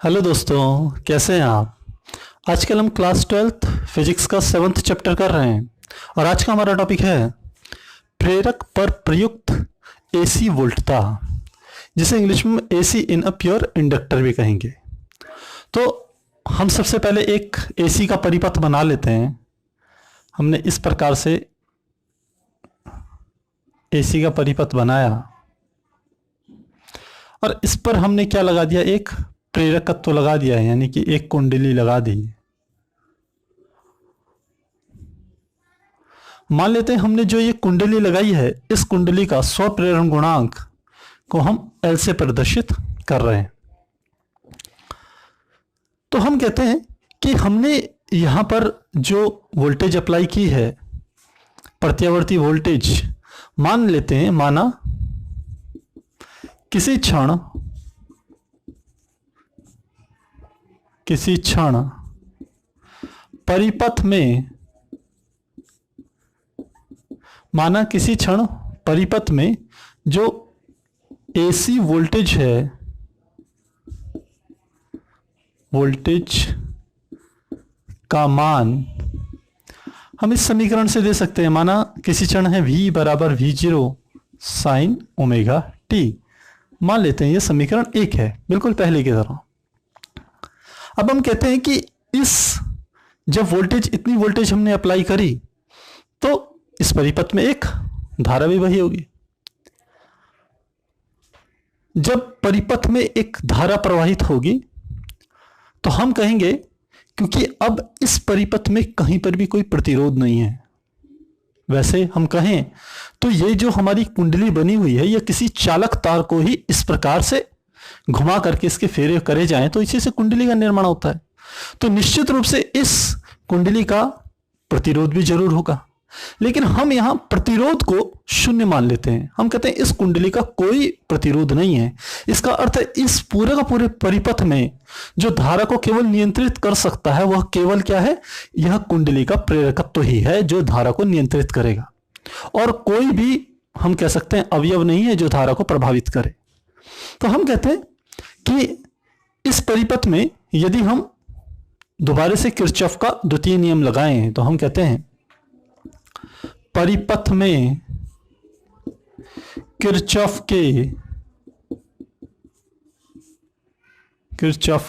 Hello दोस्तों, कैसे हैं आप। आजकल हम क्लास 12th फिजिक्स का 7th चैप्टर कर रहे हैं और आज का हमारा टॉपिक है प्रेरक पर प्रयुक्त एसी वोल्टता, जिसे इंग्लिश में AC in a pure inductor भी कहेंगे। तो हम सबसे पहले एक एसी का परिपथ बना लेते हैं। हमने इस प्रकार से एसी का परिपथ बनाया और इस पर हमने क्या लगा दिया, एक प्रेरकत्व लगा दिया है, यानी कि एक कुंडली लगा दी। मान लेते हैं हमने जो ये कुंडली लगाई है, इस कुंडली का स्वप्रेरण गुणांक को हम L से प्रदर्शित कर रहे हैं। तो हम कहते हैं कि हमने यहां पर जो वोल्टेज अप्लाई की है, प्रत्यावर्ती वोल्टेज, मान लेते हैं, माना किसी क्षण परिपथ में, माना किसी क्षण परिपथ में जो एसी वोल्टेज है, वोल्टेज का मान हम इस समीकरण से दे सकते हैं। माना किसी क्षण है V बराबर V0 साइन ओमेगा टी। मान लेते हैं ये समीकरण 1 है, बिल्कुल पहले की तरह। अब हम कहते हैं कि जब वोल्टेज, इतनी वोल्टेज हमने अप्लाई करी, तो इस परिपथ में एक धारा भी वही होगी। जब परिपथ में एक धारा प्रवाहित होगी तो हम कहेंगे, क्योंकि अब इस परिपथ में कहीं पर भी कोई प्रतिरोध नहीं है। वैसे हम कहें तो ये जो हमारी कुंडली बनी हुई है, यह किसी चालक तार को ही इस प्रकार से घुमा करके इसके फेरे करे जाएं तो इसी से कुंडली का निर्माण होता है। तो निश्चित रूप से इस कुंडली का प्रतिरोध भी जरूर होगा, लेकिन हम यहां प्रतिरोध को शून्य मान लेते हैं। हम कहते हैं इस कुंडली का कोई प्रतिरोध नहीं है। इसका अर्थ है इस पूरे का पूरे परिपथ में जो धारा को केवल नियंत्रित कर सकता है, वह केवल क्या है, यह कुंडली का प्रेरकत्व ही है जो धारा को नियंत्रित करेगा, और कोई भी, हम कह सकते हैं, अवयव नहीं है जो धारा को प्रभावित करे। तो हम कहते हैं कि इस परिपथ में यदि हम दोबारा से किरचॉफ का द्वितीय नियम लगाएं तो हम कहते हैं परिपथ में किरचॉफ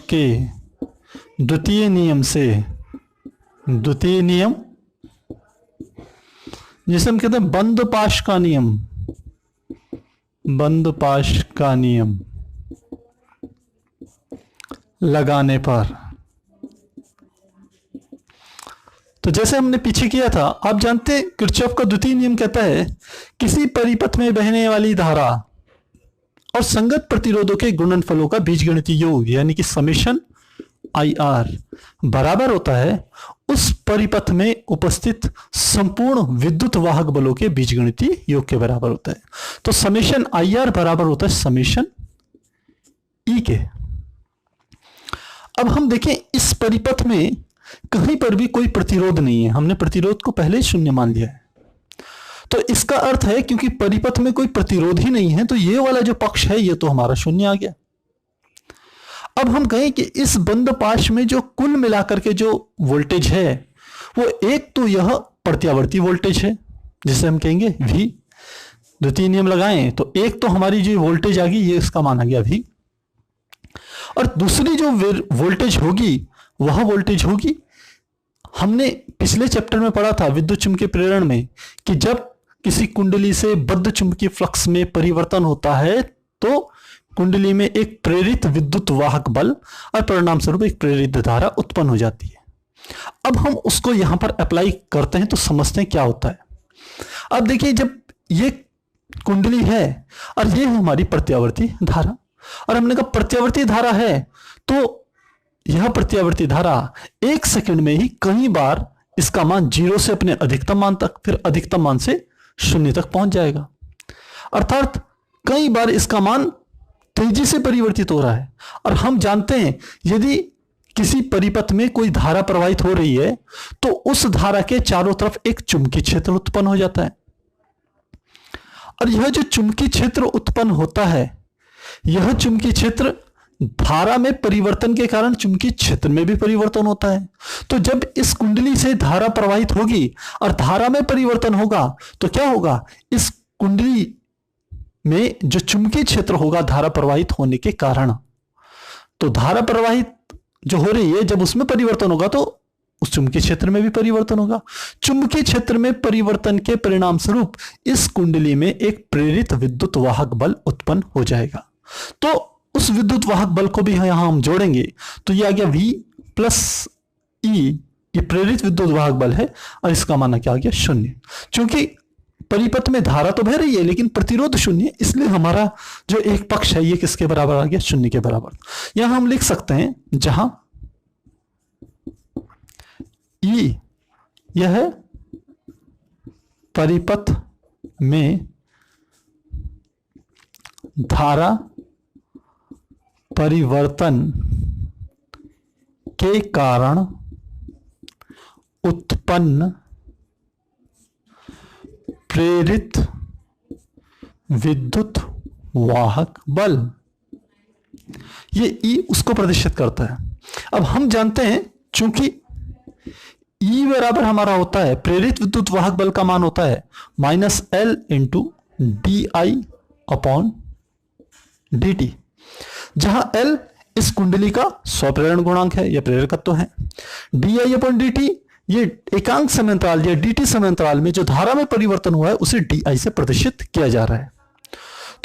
के द्वितीय नियम से, द्वितीय नियम जिसे हम कहते हैं बंद पाश का नियम, बंद पाश का नियम लगाने पर, तो जैसे हमने पीछे किया था, आप जानते हैं किरचॉफ का द्वितीय नियम कहता है किसी परिपथ में बहने वाली धारा और संगत प्रतिरोधों के गुणनफलों का बीजगणितीय योग, यानी कि समेशन IR बराबर होता है उस परिपथ में उपस्थित संपूर्ण विद्युत वाहक बलों के बीजगणितीय योग के बराबर होता है। तो समेशन IR बराबर होता है समेशन E के। अब हम देखें इस परिपथ में कहीं पर भी कोई प्रतिरोध नहीं है, हमने प्रतिरोध को पहले शून्य मान लिया है। तो इसका अर्थ है क्योंकि परिपथ में कोई प्रतिरोध ही नहीं है, तो ये वाला जो पक्ष है ये तो हमारा शून्य आ गया। अब हम कहें कि इस बंद पाश में जो कुल मिलाकर के जो वोल्टेज है, वो एक तो यह प्रत्यावर्ती वोल्टेज है जिसे हम कहेंगे V, द्वितीय नियम लगाएं तो एक तो हमारी जो वोल्टेज आ गई, ये इसका मान आ गया V, और दूसरी जो वोल्टेज होगी वह वोल्टेज होगी, हमने पिछले चैप्टर में पढ़ा था विद्युत चुंबकीय प्रेरण में, कि जब किसी कुंडली से बद्ध चुंबकीय फ्लक्स में परिवर्तन होता है तो कुंडली में एक प्रेरित विद्युत वाहक बल और परिणाम स्वरूप एक प्रेरित धारा उत्पन्न हो जाती है। अब हम उसको यहां पर अप्लाई करते हैं तो समझते हैं क्या होता है। अब देखिए, जब ये कुंडली है और ये है हमारी प्रत्यावर्ती धारा, और हमने कहा प्रत्यावर्ती धारा है, तो यह प्रत्यावर्ती धारा एक सेकंड में ही कई बार इसका मान 0 से अपने अधिकतम मान तक, फिर अधिकतम मान से 0 तक पहुंच जाएगा। अर्थात कई बार इसका मान तेजी से परिवर्तित हो रहा है। और हम जानते हैं यदि किसी परिपथ में कोई धारा प्रवाहित हो रही है तो उस धारा के चारों तरफ एक चुंबकीय क्षेत्र उत्पन्न हो जाता है, और यह जो चुंबकीय क्षेत्र उत्पन्न होता है, यह चुंबकीय क्षेत्र धारा में परिवर्तन के कारण चुंबकीय क्षेत्र में भी परिवर्तन होता है। तो जब इस कुंडली से धारा प्रवाहित होगी और धारा में परिवर्तन होगा तो क्या होगा, इस कुंडली में जो चुंबकीय क्षेत्र होगा धारा प्रवाहित होने के कारण, तो धारा प्रवाहित जो हो रही है जब उसमें परिवर्तन होगा तो उस चुंबकीय क्षेत्र में भी परिवर्तन होगा। चुंबकीय क्षेत्र में परिवर्तन के परिणाम स्वरूप इस कुंडली में एक प्रेरित विद्युत वाहक बल उत्पन्न हो जाएगा। तो उस विद्युत वाहक बल को भी यहां हम जोड़ेंगे तो ये आ गया V प्लस E, ये प्रेरित विद्युत वाहक बल है और इसका माना क्या आ गया, शून्य। क्योंकि परिपथ में धारा तो बह रही है लेकिन प्रतिरोध शून्य, इसलिए हमारा जो एक पक्ष है ये किसके बराबर आ गया, शून्य के बराबर। यहां हम लिख सकते हैं जहां E यह परिपथ में धारा परिवर्तन के कारण उत्पन्न प्रेरित विद्युत वाहक बल, ये E उसको प्रदर्शित करता है। अब हम जानते हैं चूंकि E बराबर हमारा होता है, प्रेरित विद्युत वाहक बल का मान होता है -L into DI upon dt, जहां L इस कुंडली का स्वप्रेरण गुणांक है या प्रेरकत्व है, DI अपॉन dt ये एकांक समयांतराल या dt समयांतराल में जो धारा में परिवर्तन हुआ है उसे DI से प्रदर्शित किया जा रहा है।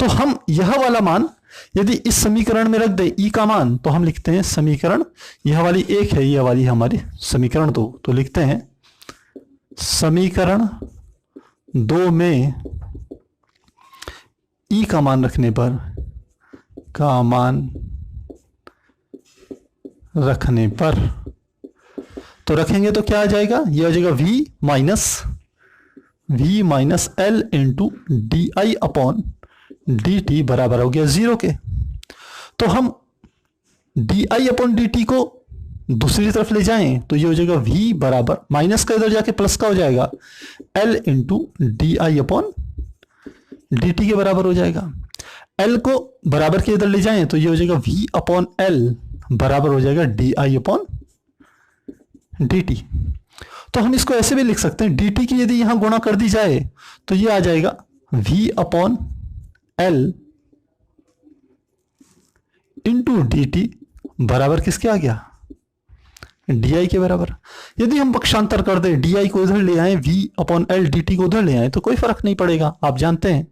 तो हम यह वाला मान यदि इस समीकरण में रख दें E का मान, तो हम लिखते हैं समीकरण, यह वाली 1 है, यह वाली हमारी समीकरण 2, तो लिखते हैं समीकरण 2 में E का मान रखने पर तो रखेंगे तो क्या आ जाएगा, यह आ जाएगा V minus L into DI upon dt बराबर हो गया 0 के। तो हम DI अपॉन dt को दूसरी तरफ ले जाएं तो ये हो जाएगा V बराबर, माइनस का इधर जाके प्लस का हो जाएगा, L into DI upon dt के बराबर हो जाएगा। L को बराबर के इधर ले जाएं तो ये हो जाएगा V अपॉन L बराबर हो जाएगा DI अपॉन dt। तो हम इसको ऐसे भी लिख सकते हैं, dt की यदि यहां गुणा कर दी जाए तो ये आ जाएगा V upon L into dt बराबर किसके आ गया, DI के बराबर। यदि हम पक्षांतर कर दें, DI को उधर ले आए, V अपॉन L dt को उधर ले आए तो कोई फर्क नहीं पड़ेगा, आप जानते हैं।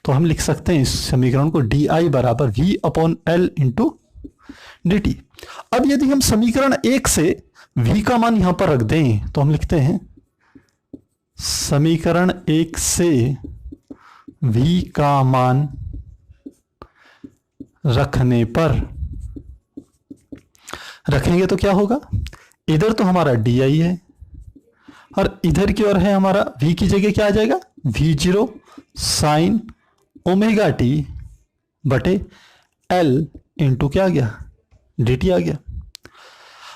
तो हम लिख सकते हैं इस समीकरण को DI बराबर V upon L into dt। अब यदि हम समीकरण 1 से V का मान यहां पर रख दें तो हम लिखते हैं समीकरण 1 से V का मान रखेंगे तो क्या होगा, इधर तो हमारा DI है और इधर की ओर है हमारा V की जगह क्या आ जाएगा, V0 साइन ओमेगा t बटे L इंटू क्या आ गया, dt आ गया।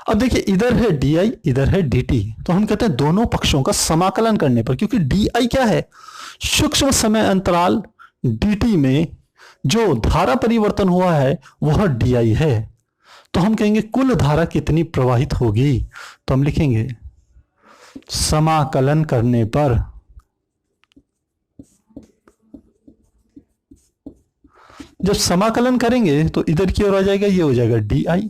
अब देखिए इधर है DI इधर है dt, तो हम कहते हैं दोनों पक्षों का समाकलन करने पर, क्योंकि DI क्या है, सूक्ष्म समय अंतराल dt में जो धारा परिवर्तन हुआ है वह DI है, तो हम कहेंगे कुल धारा कितनी प्रवाहित होगी, तो हम लिखेंगे समाकलन करने पर जब समाकलन करेंगे तो इधर की ओर आ जाएगा, ये हो जाएगा DI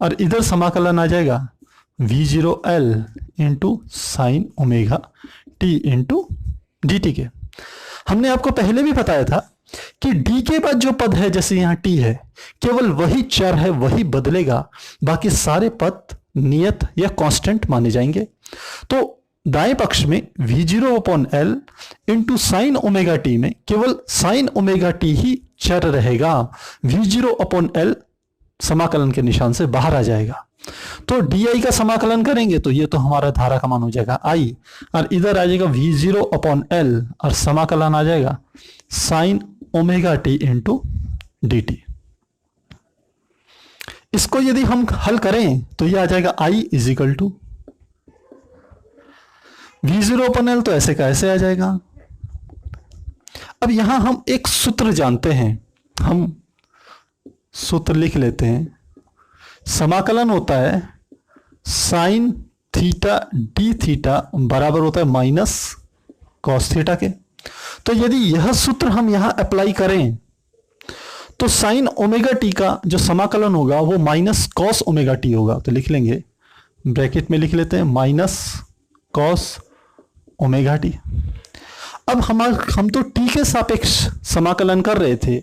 और इधर समाकलन आ जाएगा V0L into sine omega t into dt के। हमने आपको पहले भी बताया था कि d के बाद जो पद है, जैसे यहां t है, केवल वही चर है वही बदलेगा, बाकी सारे पद नियत या कांस्टेंट माने जाएंगे। तो दाएं पक्ष में V0 upon L into sine omega t में केवल साइन ओमेगा t ही चर रहेगा, V0 अपॉन L समाकलन के निशान से बाहर आ जाएगा। तो DI का समाकलन करेंगे तो ये तो हमारा धारा का मान हो जाएगा I, और इधर आ जाएगा V0 अपॉन L और समाकलन आ जाएगा sine omega t into dt। इसको यदि हम हल करें तो ये आ जाएगा I is equal to V0 upon L, तो ऐसे का ऐसे आ जाएगा। अब यहां हम एक सूत्र जानते हैं, हम सूत्र लिख लेते हैं। समाकलन होता है साइन थीटा डी थीटा बराबर होता है माइनस कॉस थीटा के। तो यदि यह सूत्र हम यहां अप्लाई करें तो साइन ओमेगा टी का जो समाकलन होगा वो माइनस कॉस ओमेगा टी होगा। तो लिख लेंगे, ब्रैकेट में लिख लेते हैं माइनस कॉस ओमेगा टी। अब हम तो टी के सापेक्ष समाकलन कर रहे थे,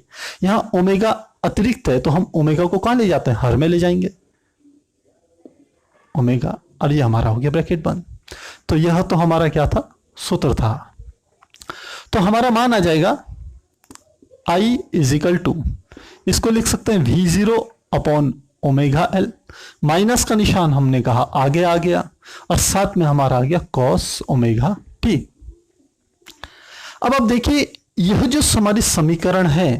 यहां ओमेगा अतिरिक्त है तो हम ओमेगा को कहां ले जाते हैं, हर में ले जाएंगे ओमेगा, और ये हमारा हो गया ब्रैकेट बंद। तो यह तो हमारा क्या था, सूत्र था। तो हमारा मान आ जाएगा I इजिकल टू, इसको लिख सकते हैं V0 upon omega L. Minus का निशान हमने कहा आगे आ गया और साथ में हमारा आ गया कॉस ओमेगा टी। अब आप देखिए यह जो हमारी समीकरण है,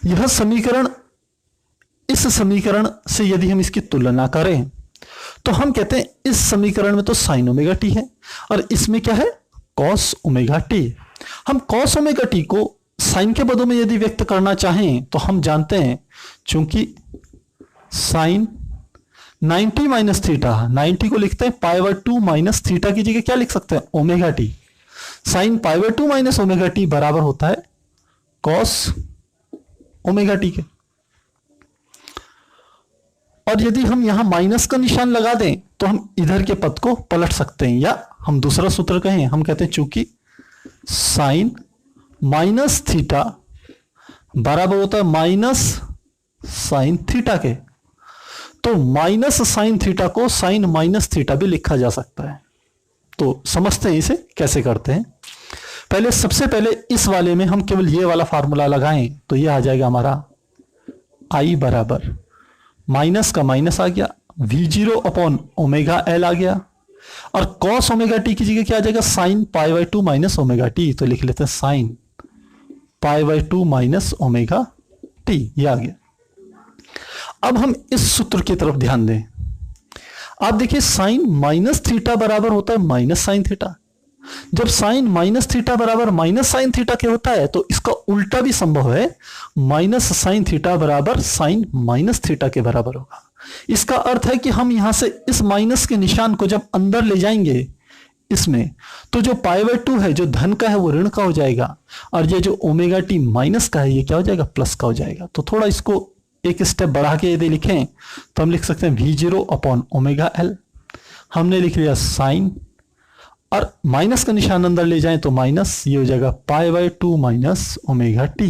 यह समीकरण इस समीकरण से यदि हम इसकी तुलना करें तो हम कहते हैं इस समीकरण में तो साइन ओमेगा टी है और इसमें क्या है, कॉस ओमेगा टी। हम कॉस ओमेगा टी को साइन के पदों में यदि व्यक्त करना चाहें तो हम जानते हैं चूंकि साइन 90 माइनस थीटा, 90 को लिखते हैं पाई बाय 2 माइनस थीटा की जगह क्या लिख सकते हैं, omega T. Sine pi by 2 minus omega T बराबर होता है कॉस ओमेगा टी के। और यदि हम यहां माइनस का निशान लगा दें तो हम इधर के पद को पलट सकते हैं, या हम दूसरा सूत्र कहें, हम कहते हैं चूंकि साइन माइनस थीटा बराबर होता है माइनस साइन थीटा के, तो माइनस साइन थीटा को साइन माइनस थीटा भी लिखा जा सकता है। तो समझते हैं इसे कैसे करते हैं। पहले सबसे पहले इस वाले में हम केवल ये वाला फार्मूला लगाएं तो ये आ जाएगा हमारा I बराबर माइनस का माइनस आ गया, V0 अपॉन ओमेगा एल आ गया, और कॉस ओमेगा टी की जगह क्या आ जाएगा, sine pi by 2 minus omega T. तो लिख लेते हैं sine pi by 2 minus omega T, ये आ गया। अब हम इस सूत्र की तरफ ध्यान दें। आप देखिए साइन माइनस थीटा बराबर होता है माइनस साइन थीटा। जब साइन माइनस थीटा बराबर माइनस साइन थीटा के होता है तो इसका उल्टा भी संभव है, माइनस साइन थीटा बराबर साइन माइनस थीटा के बराबर होगा। इसका अर्थ है कि हम यहां से इस माइनस के निशान को जब अंदर ले जाएंगे इसमें, तो जो पाई बाय 2 है जो धन का है वो ऋण का हो जाएगा, और ये जो ओमेगा टी माइनस का है ये क्या हो जाएगा, प्लस का हो जाएगा। तो थोड़ा इसको एक स्टेप बढ़ा के यदि लिखें तो हम लिख सकते हैं V0 अपॉन ओमेगा एल। हमने लिख लिया साइन, और माइनस का निशान अंदर ले जाएं तो माइनस, ये हो जाएगा pi by 2 minus omega T.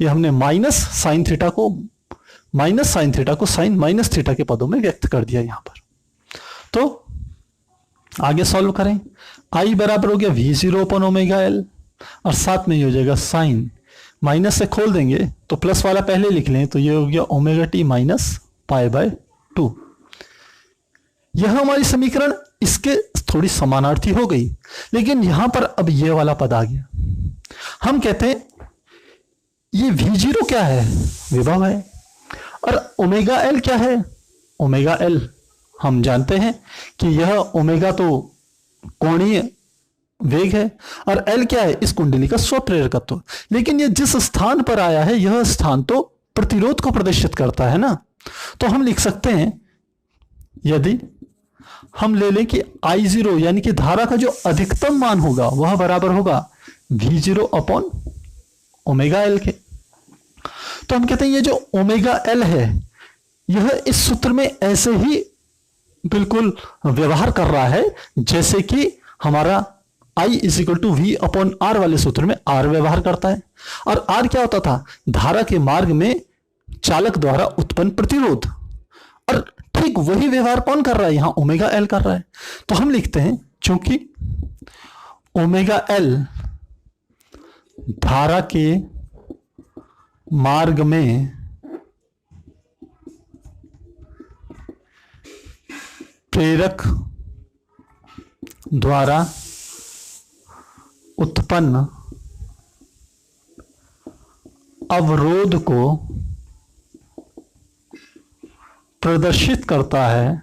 ये हमने माइनस साइन थीटा को साइन माइनस थीटा के पदों में व्यक्त कर दिया यहां पर। तो आगे सॉल्व करें, I बराबर हो गया V0 अपॉन ओमेगा एल, और साथ में ये हो जाएगा साइन, माइनस से खोल देंगे तो प्लस वाला पहले लिख लें, तो ये हो गया omega T minus pi by 2। यह हमारी समीकरण इसके थोड़ी समानार्थी हो गई, लेकिन यहां पर अब ये वाला पद आ गया। हम कहते हैं ये V0 क्या है, विभव है, और ओमेगा एल क्या है, ओमेगा एल। हम जानते हैं कि यह ओमेगा तो कोणीय वेग है और एल क्या है, इस कुंडली का स्वप्रेरकत्व। लेकिन यह जिस स्थान पर आया है यह स्थान तो प्रतिरोध को प्रदर्शित करता है ना। तो हम लिख सकते हैं, यदि हम ले लें कि I0 यानी कि धारा का जो अधिकतम मान होगा वह बराबर होगा V0 अपॉन ओमेगा एल के। तो हम कहते हैं ये जो ओमेगा एल है यह इस सूत्र में ऐसे ही बिल्कुल व्यवहार कर रहा है जैसे कि हमारा I equal to V upon R वाले सूत्र में R व्यवहार करता है। और R क्या होता था, धारा के मार्ग में चालक द्वारा उत्पन्न प्रतिरोध, और ठीक वही व्यवहार कौन कर रहा है, यहां ओमेगा एल कर रहा है। तो हम लिखते हैं चूंकि ओमेगा एल धारा के मार्ग में प्रेरक द्वारा उत्पन्न अवरोध को प्रदर्शित करता है,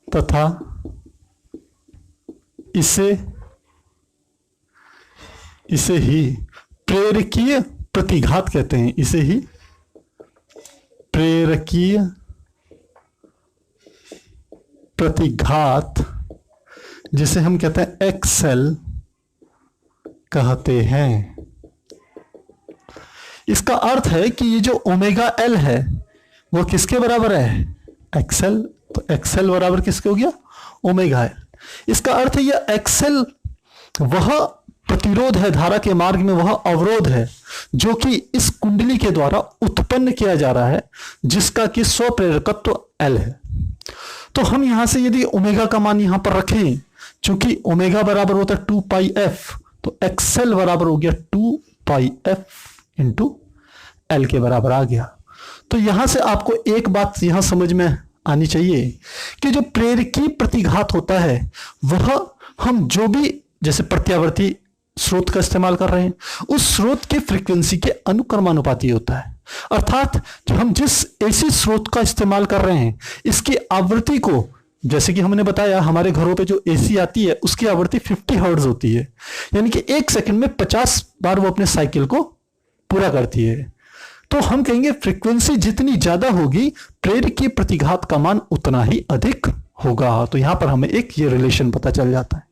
तथा इसे इसे ही प्रेरकीय प्रतिघात कहते हैं, इसे ही प्रेरकीय प्रतिघात, जिसे हम कहते हैं एक्सेल कहते हैं। इसका अर्थ है कि ये जो ओमेगा एल है वो किसके बराबर है? एक्सेल। तो एक्सेल बराबर किसके हो गया? Omega L. इसका अर्थ है ये एक्सेल वह प्रतिरोध है धारा के मार्ग में, वह अवरोध है जो कि इस कुंडली के द्वारा उत्पन्न किया जा रहा है, जिसका कि स्वप्रेरकत्व एल है। तो हम यहां से यदि ओमेगा का मान यहां पर रखें, चूंकि ओमेगा बराबर होता है 2 पाई एफ, तो एक्सएल बराबर हो गया 2 पाई एफ इंटू एल के बराबर आ गया। तो यहां से आपको एक बात यहां समझ में आनी चाहिए कि जो प्रेरकीय प्रतिघात होता है वह हम जो भी जैसे प्रत्यावर्ती स्रोत का इस्तेमाल कर रहे हैं, उस स्रोत के फ्रीक्वेंसी के अनुक्रमानुपाती होता है। अर्थात जो हम जिस एसी स्रोत का इस्तेमाल कर रहे हैं, इसकी आवृत्ति को, जैसे कि हमने बताया हमारे घरों पे जो एसी आती है उसकी आवृत्ति 50 हर्ट्ज होती है, यानी कि 1 सेकंड में 50 बार वो अपने साइकिल को पूरा करती है। तो हम कहेंगे फ्रीक्वेंसी जितनी ज्यादा होगी, प्रेरकीय प्रतिघात का मान उतना ही अधिक होगा। तो यहां पर हमें एक ये रिलेशन पता चल जाता है।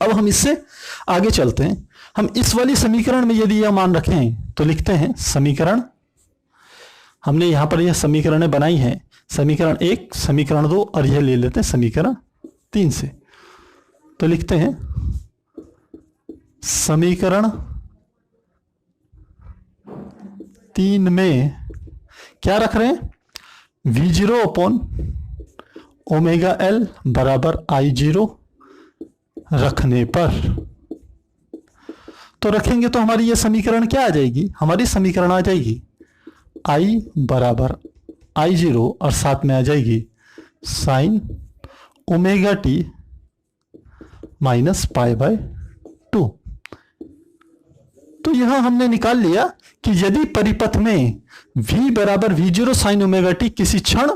अब हम इससे आगे चलते हैं। हम इस वाली समीकरण में यदि यह मान रखें तो लिखते हैं समीकरण, हमने यहां पर यह समीकरणें बनाई हैं, समीकरण 1, समीकरण 2 और यह ले लेते हैं समीकरण 3 से। तो लिखते हैं समीकरण 3 में क्या रख रहे हैं? V0 अपॉन ओमेगा एल बराबर I0 रखने पर, तो रखेंगे तो हमारी ये समीकरण क्या आ जाएगी? हमारी समीकरण आ जाएगी I बराबर I0 और साथ में आ जाएगी sine omega T minus pi by 2। तो यहां हमने निकाल लिया कि यदि परिपथ में V बराबर V0 साइन ओमेगा टी किसी क्षण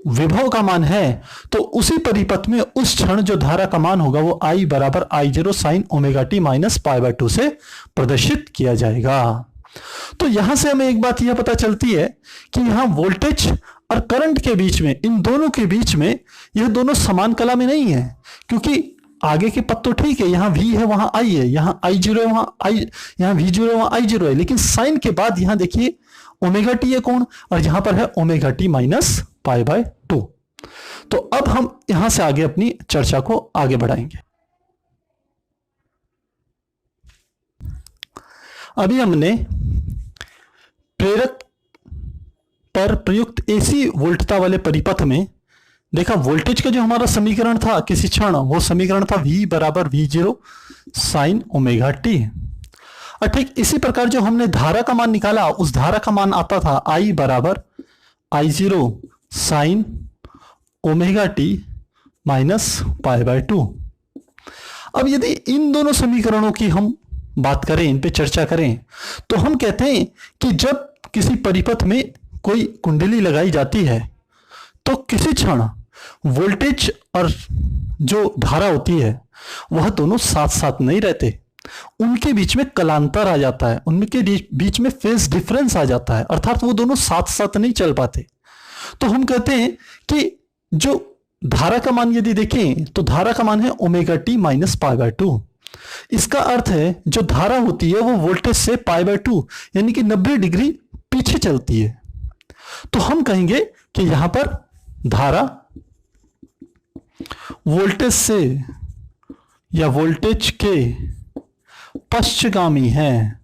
विभव का मान है, तो उसी परिपथ में उस क्षण जो धारा का मान होगा वो I बराबर I0 sine omega T minus pi by 2 से प्रदर्शित किया जाएगा। तो यहां से हमें एक बात यह पता चलती है कि यहां वोल्टेज और करंट के बीच में, इन दोनों के बीच में, यह दोनों समान कला में नहीं है, क्योंकि आगे के पद तो ठीक है, यहां V है वहां I है, यहां I0 है वहां यहां V0 है वहां I0 है, लेकिन साइन के बाद यहां देखिए ओमेगा टी है कोण, और यहां पर है omega T minus pi by 2। तो अब हम यहां से आगे अपनी चर्चा को आगे बढ़ाएंगे। अभी हमने प्रेरक पर प्रयुक्त एसी वोल्टता वाले परिपथ में देखा वोल्टेज का जो हमारा समीकरण था किसी क्षण, वो समीकरण था V बराबर V0 साइन ओमेगा टी। और ठीक इसी प्रकार जो हमने धारा का मान निकाला, उस धारा का मान आता था I बराबर I0 sine omega T minus pi by 2। अब यदि इन दोनों समीकरणों की हम बात करें, इन पे चर्चा करें, तो हम कहते हैं कि जब किसी परिपथ में कोई कुंडली लगाई जाती है तो किसी क्षण वोल्टेज और जो धारा होती है वह दोनों साथ साथ नहीं रहते, उनके बीच में कलांतर आ जाता है, उनके बीच में फेज डिफरेंस आ जाता है, अर्थात वो दोनों साथ साथ नहीं चल पाते। तो हम कहते हैं कि जो धारा का मान यदि देखें तो धारा का मान है omega T minus pi by 2। इसका अर्थ है जो धारा होती है वो वोल्टेज से पाई बाय 2 यानी कि 90 डिग्री पीछे चलती है। तो हम कहेंगे कि यहां पर धारा वोल्टेज से या वोल्टेज के पश्चगामी है,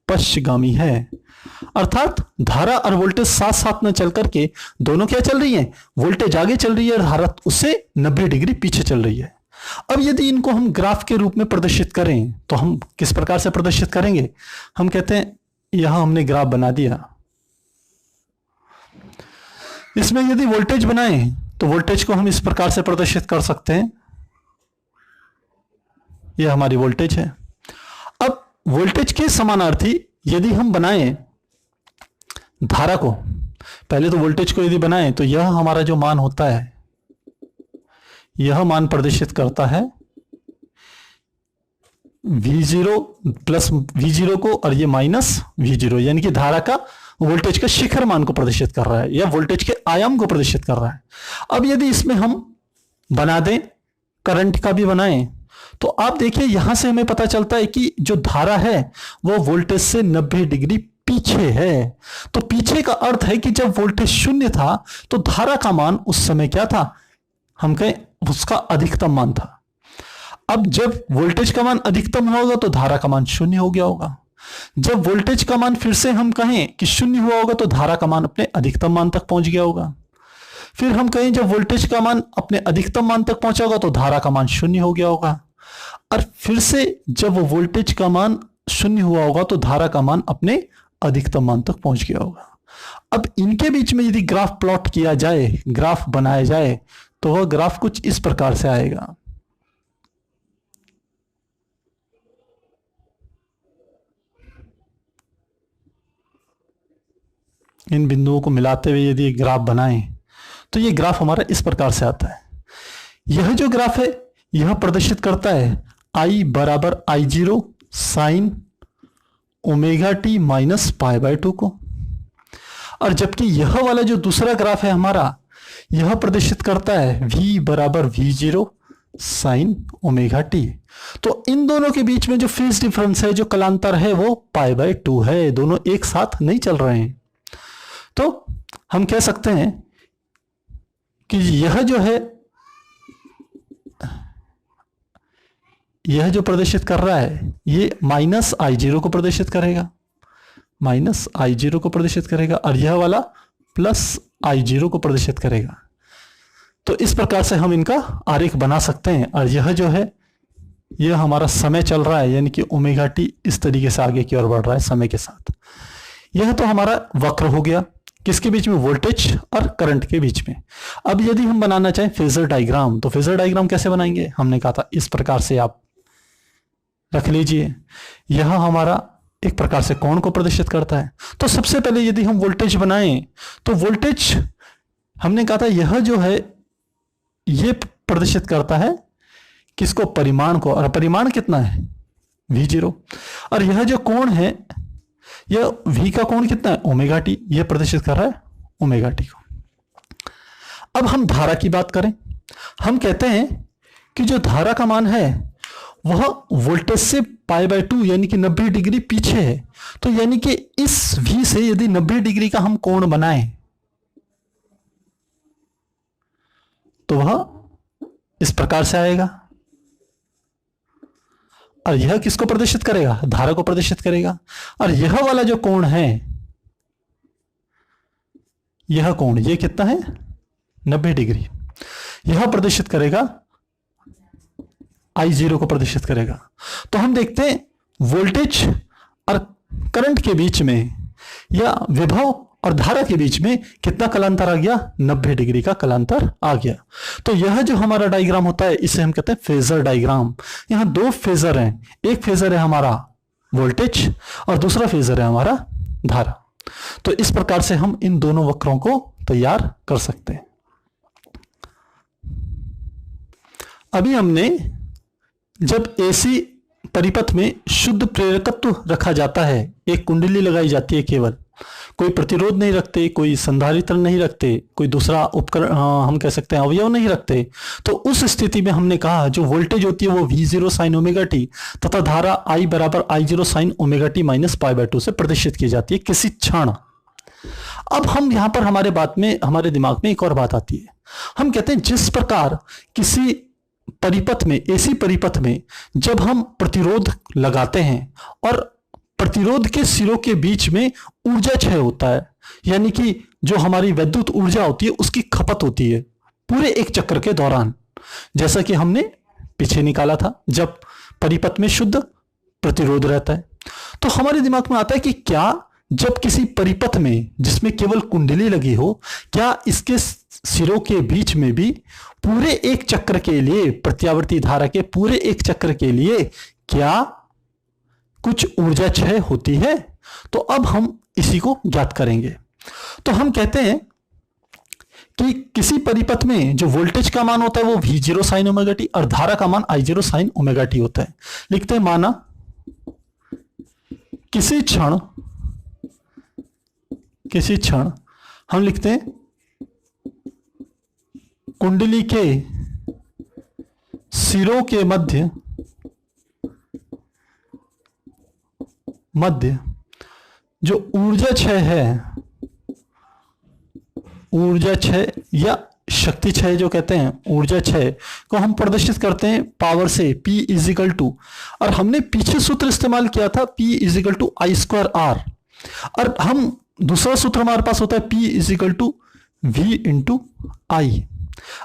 पश्चगामी है, अर्थात धारा और वोल्टेज साथ साथ में चल करके दोनों क्या चल रही हैं? वोल्टेज आगे चल रही है और धारा उससे 90 डिग्री पीछे चल रही है। अब यदि इनको हम ग्राफ के रूप में प्रदर्शित करें तो हम किस प्रकार से प्रदर्शित करेंगे? हम कहते हैं यहां हमने ग्राफ बना दिया, इसमें यदि वोल्टेज बनाएं तो वोल्टेज को हम इस प्रकार से प्रदर्शित कर सकते हैं, यह हमारी वोल्टेज है। अब वोल्टेज के समानार्थी यदि हम बनाएं धारा को, पहले तो वोल्टेज को यदि बनाएं तो यह हमारा जो मान होता है, यह मान प्रदर्शित करता है V0 प्लस V0 को और ये माइनस V0, यानी कि धारा का वोल्टेज का शिखर मान को प्रदर्शित कर रहा है या वोल्टेज के आयाम को प्रदर्शित कर रहा है। अब यदि इसमें हम बना दें, करंट का भी बनाएं, तो आप देखिए यहां से हमें पता चलता है कि जो धारा है वो वोल्टेज से 90 डिग्री पीछे है। तो पीछे का अर्थ है कि जब वोल्टेज शून्य था तो धारा का मान उस समय क्या था, हम कहें उसका अधिकतम मान था। अब जब वोल्टेज का मान अधिकतम होगा तो धारा का मान शून्य हो गया होगा। जब वोल्टेज का मान फिर से हम कहें कि शून्य हुआ होगा तो धारा का मान अपने अधिकतम मान तक पहुंच गया होगा। फिर हम कहें जब वोल्टेज का मान अपने अधिकतम मान तक पहुंचा होगा तो धारा का मान शून्य हो गया होगा। और फिर से जब वो वोल्टेज का मान शून्य हुआ होगा तो धारा का मान अपने अधिकतम मान तक पहुंच गया होगा। अब इनके बीच में यदि ग्राफ प्लॉट किया जाए, ग्राफ बनाया जाए, तो वह ग्राफ कुछ इस प्रकार से आएगा। इन बिंदुओं को मिलाते हुए यदि ग्राफ बनाएं तो ये ग्राफ हमारा इस प्रकार से आता है। यह जो ग्राफ है यह प्रदर्शित करता है I बराबर I0 sine omega T minus pi by 2 को, और जबकि यह वाला जो दूसरा ग्राफ है हमारा यह प्रदर्शित करता है V बराबर V0 साइन ओमेगा टी। तो इन दोनों के बीच में जो फेज डिफरेंस है, जो कलांतर है, वो पाई बाय 2 है। दोनों एक साथ नहीं चल रहे हैं। तो हम कह सकते हैं कि यह जो है, यह जो प्रदर्शित कर रहा है ये माइनस I0 को प्रदर्शित करेगा, माइनस I0 को प्रदर्शित करेगा, और यह वाला प्लस I0 को प्रदर्शित करेगा। तो इस प्रकार से हम इनका आरेख बना सकते हैं। और यह जो है यह हमारा समय चल रहा है, यानी कि ओमेगा टी इस तरीके से आगे की ओर बढ़ रहा है समय के साथ। यह तो हमारा वक्र हो गया, किसके बीच में, वोल्टेज और करंट के बीच में। अब यदि हम बनाना चाहें फेजर डायग्राम, तो फेजर डायग्राम कैसे बनाएंगे, हमने कहा था इस प्रकार से आप रख लीजिए। यह हमारा एक प्रकार से कोण को प्रदर्शित करता है। तो सबसे पहले यदि हम वोल्टेज बनाएं तो वोल्टेज हमने कहा था यह जो है ये प्रदर्शित करता है किसको, परिमाण को, और परिमाण कितना है V0। और यह जो कोण है यह V का कोण कितना है, ओमेगा टी, यह प्रदर्शित कर रहा है ओमेगा टी को। अब हम धारा की बात करें, हम कहते हैं कि जो धारा का मान है वह वोल्टेज से पाई बाय 2 यानी कि 90 डिग्री पीछे है। तो यानी कि इस V से यदि 90 डिग्री का हम कोण बनाएं तो वह इस प्रकार से आएगा, और यह किसको प्रदर्शित करेगा, धारा को प्रदर्शित करेगा। और यह वाला जो कोण है, यह कोण ये कितना है 90 डिग्री, यह प्रदर्शित करेगा I0 को प्रदर्शित करेगा। तो हम देखते हैं वोल्टेज और करंट के बीच में या विभव और धारा के बीच में कितना कलांतर आ गया, 90 डिग्री का कलांतर आ गया। तो यह जो हमारा डायग्राम होता है इसे हम कहते हैं फेजर डायग्राम। यहां दो फेजर हैं, एक फेजर है हमारा वोल्टेज और दूसरा फेजर है हमारा धारा। तो इस प्रकार से हम इन दोनों वक्रों को तैयार कर सकते हैं। अभी हमने जब एसी परिपथ में शुद्ध प्रेरकत्व रखा जाता है, एक कुंडली लगाई जाती है, केवल कोई प्रतिरोध नहीं रखते, कोई संधारित्र नहीं रखते, कोई दूसरा उपकरण हम कह सकते हैं अवयव नहीं रखते, तो उस स्थिति में हमने कहा जो वोल्टेज होती है वो V0 साइन ओमेगा टी तथा धारा I बराबर I0 sine omega T minus pi by 2 से प्रदर्शित की जाती है किसी क्षण। अब हम यहां पर हमारे दिमाग में एक और बात आती है। हम कहते हैं जिस प्रकार किसी परिपथ में, एसी परिपथ में जब हम प्रतिरोध लगाते हैं और प्रतिरोध के सिरों के बीच में ऊर्जा क्षय होता है, यानी कि जो हमारी विद्युत ऊर्जा होती है उसकी खपत होती है पूरे एक चक्र के दौरान, जैसा कि हमने पीछे निकाला था जब परिपथ में शुद्ध प्रतिरोध रहता है। तो हमारे दिमाग में आता है कि क्या जब किसी परिपथ में जिसमें केवल कुंडली लगी हो, क्या इसके सिरों के बीच में भी पूरे एक चक्र के लिए, प्रत्यावर्ती धारा के पूरे एक चक्र के लिए क्या कुछ ऊर्जा क्षय होती है? तो अब हम इसी को ज्ञात करेंगे। तो हम कहते हैं तो किसी परिपथ में जो वोल्टेज का मान होता है वो V0 साइन ओमेगा टी और धारा का मान I0 साइन ओमेगा टी होता है। लिखते हैं माना किसी क्षण हम लिखते हैं कुंडली के सिरों के मध्य जो ऊर्जा क्षय या शक्ति क्षय जो कहते हैं, ऊर्जा क्षय को हम प्रदर्शित करते हैं पावर से P इजिकल टू, और हमने पीछे सूत्र इस्तेमाल किया था P equal to I square R, और हम दूसरा सूत्र हमारे पास होता है P equal to V into I.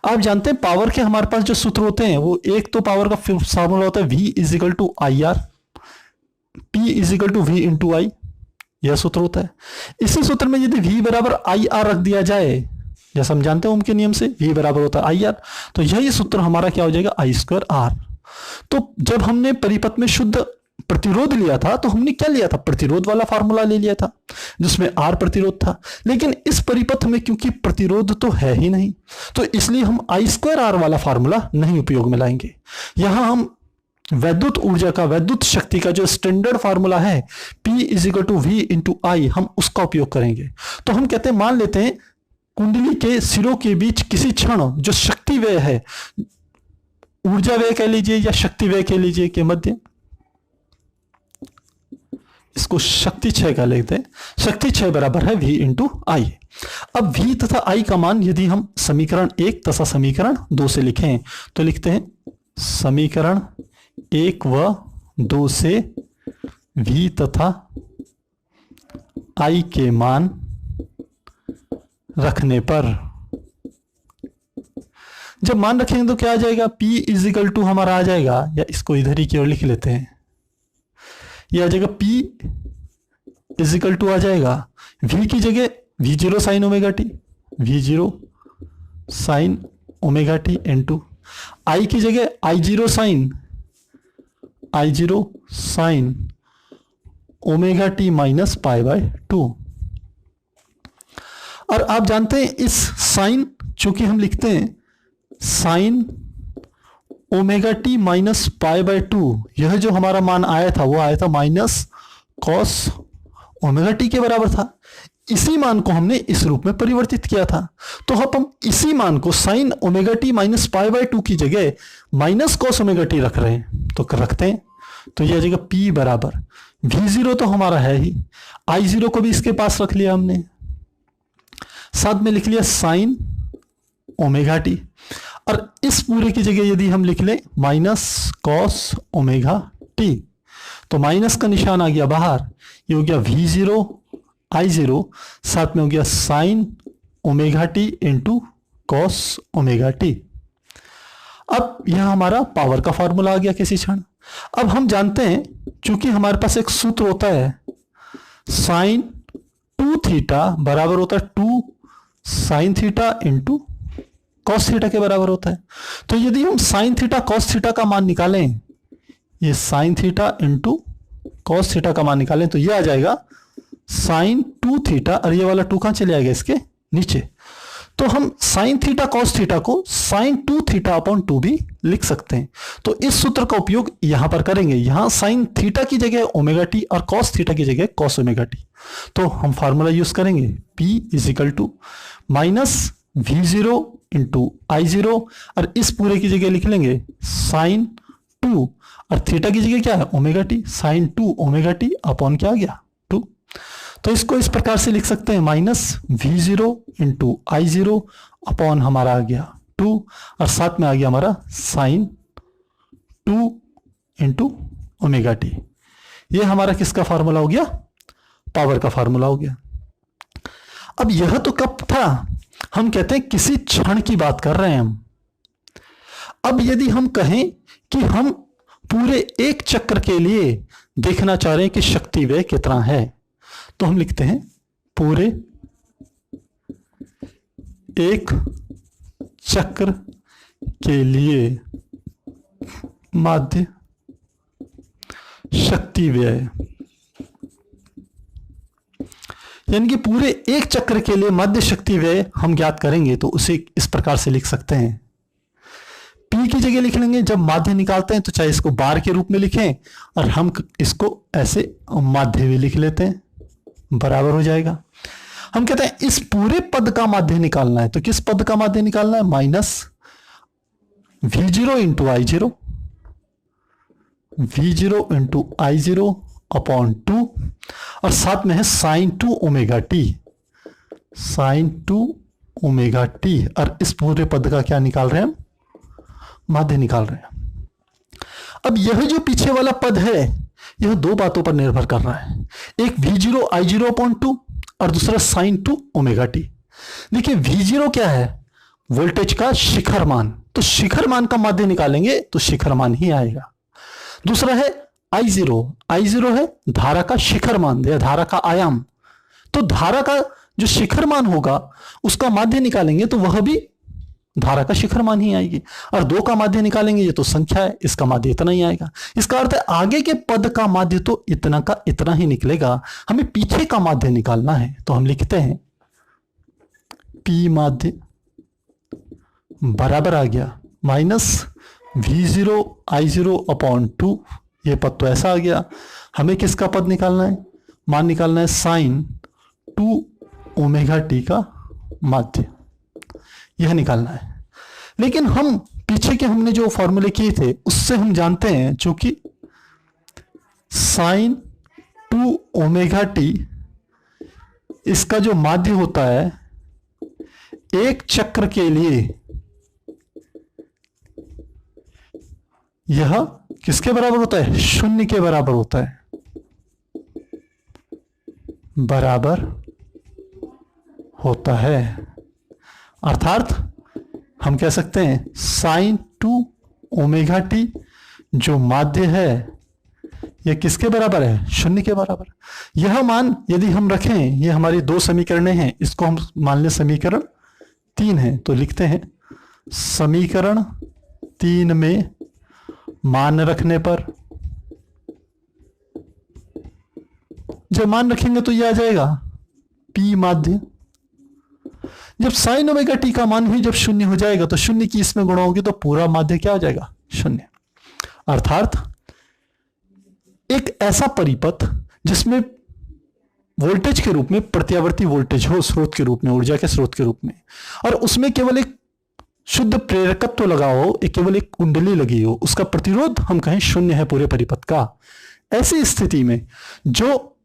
आप जानते हैं पावर के हमारे पास जो सूत्र होते हैं वो एक तो पावर का फॉर्मूला होता है V equal to I R, P equal to V into I, यह सूत्र होता है। इसी सूत्र में यदि V बराबर आई आर रख दिया जाए, जैसा हम जानते हैं ओम के नियम से V बराबर होता है आई आर, तो यही सूत्र हमारा क्या हो जाएगा आई स्क्वायर आर। तो जब हमने परिपथ में शुद्ध प्रतिरोध लिया था तो हमने क्या लिया था, प्रतिरोध वाला फार्मूला ले लिया था जिसमें आर प्रतिरोध था। लेकिन इस परिपथ में क्योंकि प्रतिरोध तो है ही नहीं, तो इसलिए हम आई स्क्वायर आर वाला फार्मूला नहीं उपयोग में लाएंगे। यहां हम वैद्युत ऊर्जा का, वैद्युत शक्ति का जो स्टैंडर्ड फार्मूला है P equal to V into I, हम उसका उपयोग करेंगे। तो हम कहते हैं, मान लेते हैं कुंडली के सिरों के बीच किसी क्षण जो शक्ति व्यय है, ऊर्जा व्यय कह लीजिए या शक्ति व्यय कह लीजिए, के मध्य, इसको शक्ति क्षय का लेते हैं, शक्ति क्षय बराबर है V इंटू आई। अब V तथा I का मान यदि हम समीकरण 1 तथा समीकरण 2 से लिखें तो लिखते हैं समीकरण 1 व 2 से V तथा I के मान रखने पर, जब मान रखेंगे तो क्या आ जाएगा, P इजिकल टू हमारा आ जाएगा, या इसको इधर ही की ओर लिख लेते हैं, यह आ जाएगा P इजिकल टू आ जाएगा V की जगह V0 sine omega T, V0 sine omega T into I की जगह I0 sine omega T minus pi by 2। और आप जानते हैं इस साइन, चूंकि हम लिखते हैं sine omega T minus pi by 2, यह जो हमारा मान आया था वो आया था माइनस कॉस ओमेगा टी के बराबर था। इसी मान को हमने इस रूप में परिवर्तित किया था, तो अब हम इसी मान को sine omega T minus pi by 2 की जगह माइनस कॉस ओमेगा टी रख रहे हैं, तो रखते हैं, तो यह आ जाएगा P बराबर V0 तो हमारा है ही, I0 को भी इसके पास रख लिया हमने, साथ में लिख लिया साइन ओमेगा टी, और इस पूरे की जगह यदि हम लिख लें माइनस कॉस ओमेगा टी, तो माइनस का निशान आ गया बाहर, ये हो गया V0 I0, साथ में हो गया sine omega T into cos omega T. अब यह हमारा पावर का फॉर्मूला आ गया किसी क्षण। अब हम जानते हैं, चूंकि हमारे पास एक सूत्र होता है साइन 2 थीटा बराबर होता है 2 sine theta into cos theta के बराबर होता है। तो यदि हम साइन थीटा कॉस थीटा का मान निकालें, ये sine theta into cos theta का मान निकालें, तो ये आ जाएगा साइन 2 थीटा, और ये वाला 2 कहां चले आएगा, इसके नीचे। तो हम साइन थीटा कॉस थीटा को साइन 2 थीटा अपॉन 2 भी लिख सकते हैं। तो इस सूत्र का उपयोग यहां पर करेंगे, यहां साइन थीटा की जगह ओमेगा टी और कॉस थीटा की जगह कॉस ओमेगा टी। तो हम फार्मूला यूज करेंगे P equal to minus V0 into I0, और इस पूरे की जगह लिख लेंगे साइन 2, और थीटा की जगह क्या है omega T, sine 2 omega T upon क्या आ गया 2। तो इसको इस प्रकार से लिख सकते हैं minus V0 into I0 upon हमारा आ गया 2, और साथ में आ गया हमारा साइन 2 इंटू ओमेगा टी। ये हमारा किसका फार्मूला हो गया, पावर का फार्मूला हो गया। अब यह तो कब था, हम कहते हैं किसी क्षण की बात कर रहे हैं हम। अब यदि हम कहें कि हम पूरे एक चक्र के लिए देखना चाह रहे हैं कि शक्ति व्यय कितना है, तो हम लिखते हैं पूरे एक चक्र के लिए माध्य शक्ति व्यय, यानी कि पूरे एक चक्र के लिए माध्य शक्ति व्यय हम ज्ञात करेंगे तो उसे इस प्रकार से लिख सकते हैं। P की जगह लिख लेंगे, जब माध्य निकालते हैं तो चाहे इसको बार के रूप में लिखें और हम इसको ऐसे माध्य भी लिख लेते हैं, बराबर हो जाएगा। हम कहते हैं इस पूरे पद का माध्य निकालना है, तो किस पद का माध्य निकालना है? Minus V0 into I0, V0 into I0 upon 2 और साथ में है sine 2 omega T, sine 2 omega T, और इस पूरे पद का क्या निकाल रहे हैं हम? माध्य निकाल रहे हैं। अब यह जो पीछे वाला पद है यह दो बातों पर निर्भर कर रहा है, एक V0 I0 अपॉन 2 और दूसरा साइन 2 ओमेगा टी। देखिए V0 क्या है? वोल्टेज का शिखर मान, तो शिखर मान का माध्य निकालेंगे तो शिखर मान ही आएगा। दूसरा है I0, I0 है धारा का शिखर मान या धारा का आयाम, तो धारा का जो शिखर मान होगा उसका माध्य निकालेंगे तो वह भी धारा का शिखर मान ही आएगी। और 2 का माध्य निकालेंगे, ये तो संख्या है, इसका माध्य इतना ही आएगा। इसका अर्थ है आगे के पद का माध्य तो इतना का इतना ही निकलेगा, हमें पीछे का माध्य निकालना है। तो हम लिखते हैं P माध्य बराबर आ गया माइनस V0 I0 अपॉन 2, ये पद तो ऐसा आ गया। हमें किसका पद निकालना है? मान निकालना है साइन 2 ओमेगा टी का माध्य, यह निकालना है। लेकिन हम पीछे के हमने जो फॉर्मूले किए थे उससे हम जानते हैं, चूंकि साइन 2 ओमेगा टी इसका जो माध्य होता है एक चक्र के लिए यह किसके बराबर होता है? 0 के बराबर होता है, बराबर होता है। अर्थात हम कह सकते हैं साइन 2 ओमेगा टी जो माध्य है यह किसके बराबर है? 0 के बराबर। यह मान यदि हम रखें, ये हमारी 2 समीकरणें हैं, इसको हम मान लें समीकरण 3 है, तो लिखते हैं समीकरण 3 में मान रखने पर, जब मान रखेंगे तो यह आ जाएगा P माध्य। जब साइन ओमेगा टी का मान भी जब 0 हो जाएगा तो 0 की इसमें गुणा होगी तो पूरा माध्य क्या हो जाएगा? 0। अर्थात एक ऐसा परिपथ जिसमें वोल्टेज के रूप में प्रत्यावर्ती वोल्टेज हो, स्रोत के रूप में, ऊर्जा के स्रोत के रूप में, और उसमें केवल एक शुद्ध प्रेरकत्व लगा हो, केवल एक कुंडली लगी हो, उसका प्रतिरोध हम कहें 0 है पूरे परिपथ का। ऐसी स्थिति में जो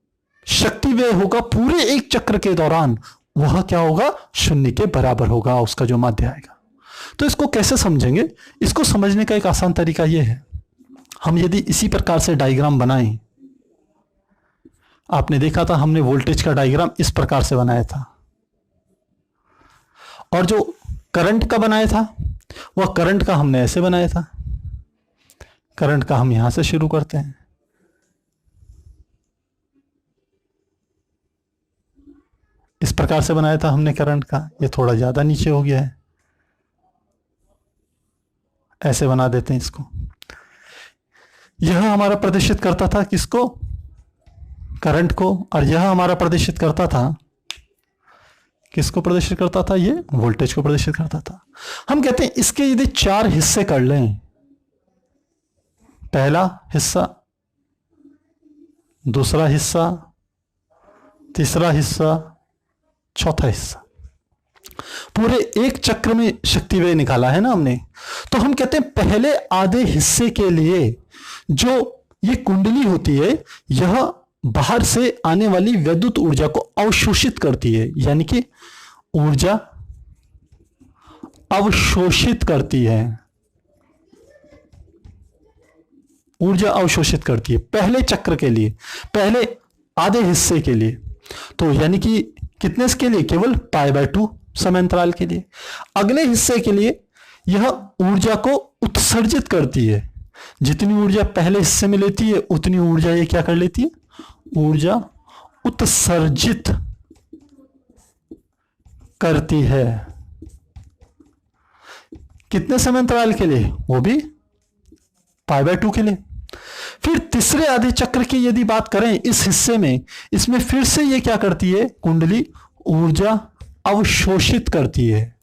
शक्ति व्यय होगा पूरे एक चक्र के दौरान वह क्या होगा? 0 के बराबर होगा, उसका जो माध्य आएगा। तो इसको कैसे समझेंगे? इसको समझने का एक आसान तरीका यह है, हम यदि इसी प्रकार से डायग्राम बनाएं, आपने देखा था हमने वोल्टेज का डायग्राम इस प्रकार से बनाया था, और जो करंट का बनाया था वह करंट का हमने ऐसे बनाया था। करंट का हम यहां से शुरू करते हैं, इस प्रकार से बनाया था हमने करंट का, ये थोड़ा ज्यादा नीचे हो गया है, ऐसे बना देते हैं इसको। यह हमारा प्रदर्शित करता था किसको? करंट को, और यह हमारा प्रदर्शित करता था किसको? प्रदर्शित करता था ये वोल्टेज को प्रदर्शित करता था। हम कहते हैं इसके यदि 4 हिस्से कर लें, पहला हिस्सा, दूसरा हिस्सा, तीसरा हिस्सा, चौथा हिस्सा, पूरे एक चक्र में शक्ति व्यय निकाला है ना हमने, तो हम कहते हैं पहले आधे हिस्से के लिए जो ये कुंडली होती है यह बाहर से आने वाली विद्युत ऊर्जा को अवशोषित करती है, यानी कि ऊर्जा अवशोषित करती है, ऊर्जा अवशोषित करती है पहले चक्र के लिए, पहले आधे हिस्से के लिए। तो यानी कि कितने के लिए? केवल π/2 समय अंतराल के लिए। अगले हिस्से के लिए यह ऊर्जा को उत्सर्जित करती है, जितनी ऊर्जा पहले हिस्से में लेती है उतनी ऊर्जा ये क्या कर लेती है? ऊर्जा उत्सर्जित करती है। कितने समय अंतराल के लिए? वो भी π/2 के लिए। फिर तीसरे आधे चक्र की यदि बात करें इस हिस्से में, इसमें फिर से ये क्या करती है, कुंडली ऊर्जा अवशोषित करती है।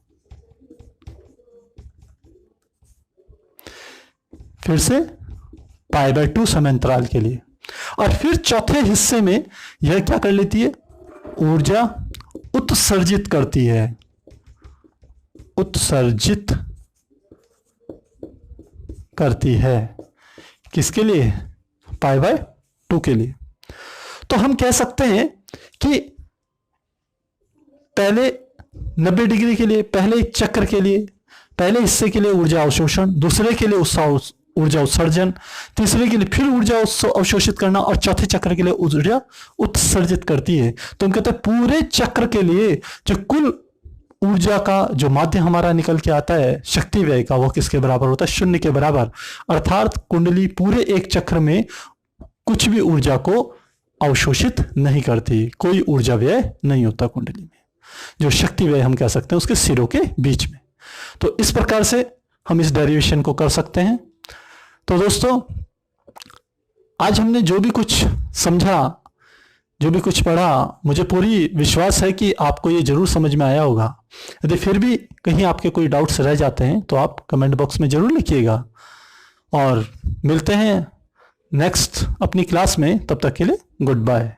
फिर से π/2 समयांतराल के लिए। और फिर चौथे हिस्से में यह क्या कर लेती है, ऊर्जा उत्सर्जित करती है, उत्सर्जित करती है। किसके लिए, π/2 के लिए। तो हम कह सकते हैं कि पहले 90 डिग्री के लिए, पहले चक्र के लिए, पहले हिस्से के लिए ऊर्जा अवशोषण, दूसरे के लिए ऊर्जा उत्सर्जन, तीसरे के लिए फिर ऊर्जा अवशोषित करना, और चौथे चक्र के लिए ऊर्जा उत्सर्जित करती है। तो हम कहते हैं पूरे चक्र के लिए जो कुल ऊर्जा का जो माध्य हमारा निकल के आता है शक्ति व्यय का, वो किसके बराबर होता है, 0 के बराबर। अर्थात कुंडली पूरे एक चक्र में कुछ भी ऊर्जा को अवशोषित नहीं करती, कोई ऊर्जा व्यय नहीं होता कुंडली में, जो शक्ति व्यय हम कह सकते हैं उसके सिरों के बीच में। तो इस प्रकार से हम इस डेरिवेशन को कर सकते हैं। तो दोस्तों, आज हमने जो भी कुछ समझा, जो भी कुछ पढ़ा, मुझे पूरी विश्वास है कि आपको ये जरूर समझ में आया होगा। यदि फिर भी कहीं आपके कोई डाउट्स रह जाते हैं तो आप कमेंट बॉक्स में जरूर लिखिएगा, और मिलते हैं नेक्स्ट अपनी क्लास में। तब तक के लिए गुड बाय।